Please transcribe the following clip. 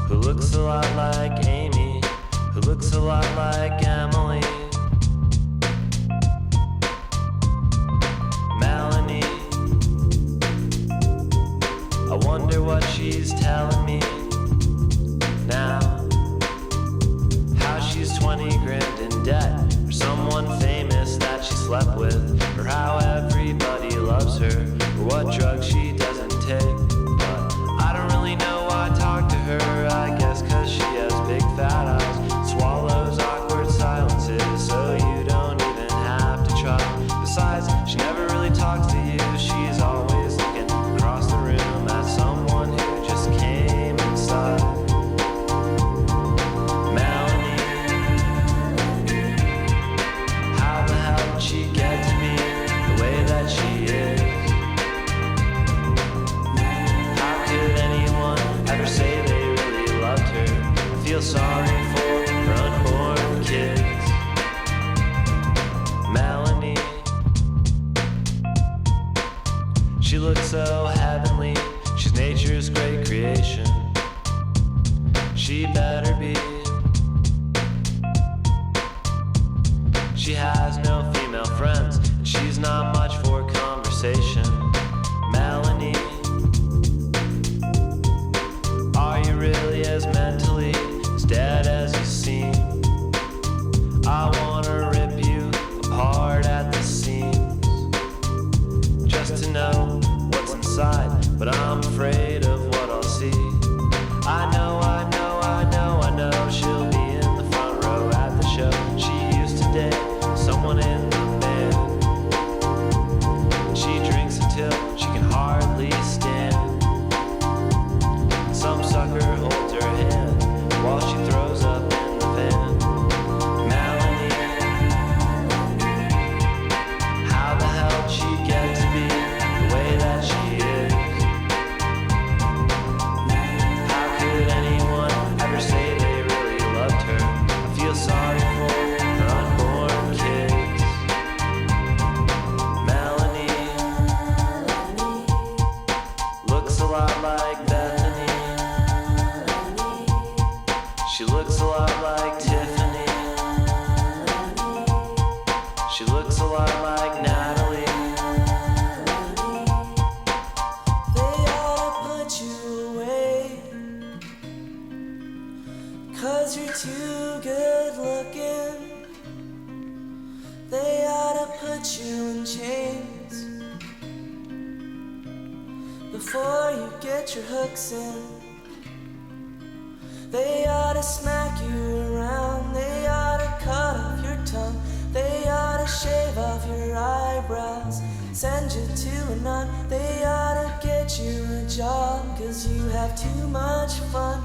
who looks a lot like Amy, who looks a lot like Emily. Melanie, I wonder what she's telling me now. How she's 20 grand in debt for someone famous that she slept with, or how everybody loves her, or what drugs she doesn't take. But I don't really know why I talk to her, I guess cause she has big fat eyes, swallows awkward silences, so you don't even have to try. Besides, she never really talks to you, she's always looking across the room at someone who just came inside. She get to be the way that she is. How could anyone ever say they really loved her? I feel sorry for her unborn kids. Melanie, she looks so heavenly, she's nature's great creation. She better be. She has no female friends, and she's not much for conversation. Melanie, are you really as mentally as dead as you seem? I wanna rip you apart at the seams, just to know what's inside, but I'm afraid of what I'll see. I know she'll be in the front row at the show. She used to date someone in the band. She drinks until she can hardly stand. Some sucker holds her hand while she throws up in the van. Melanie, how the hell she get to be the way that she is? How could anyone ever say they really loved her? I feel sorry for her unborn kids. Melanie looks a lot like Bethany. She looks a lot like Tiffany. She looks a lot like Natalie. They ought to put you away, 'cause you're too good looking. They ought to put you in chains before you get your hooks in. They ought to smack you around. They ought to cut off your tongue. They ought to shave off your eyebrows, send you to a nun. They ought to get you a job, 'cause you have too much fun.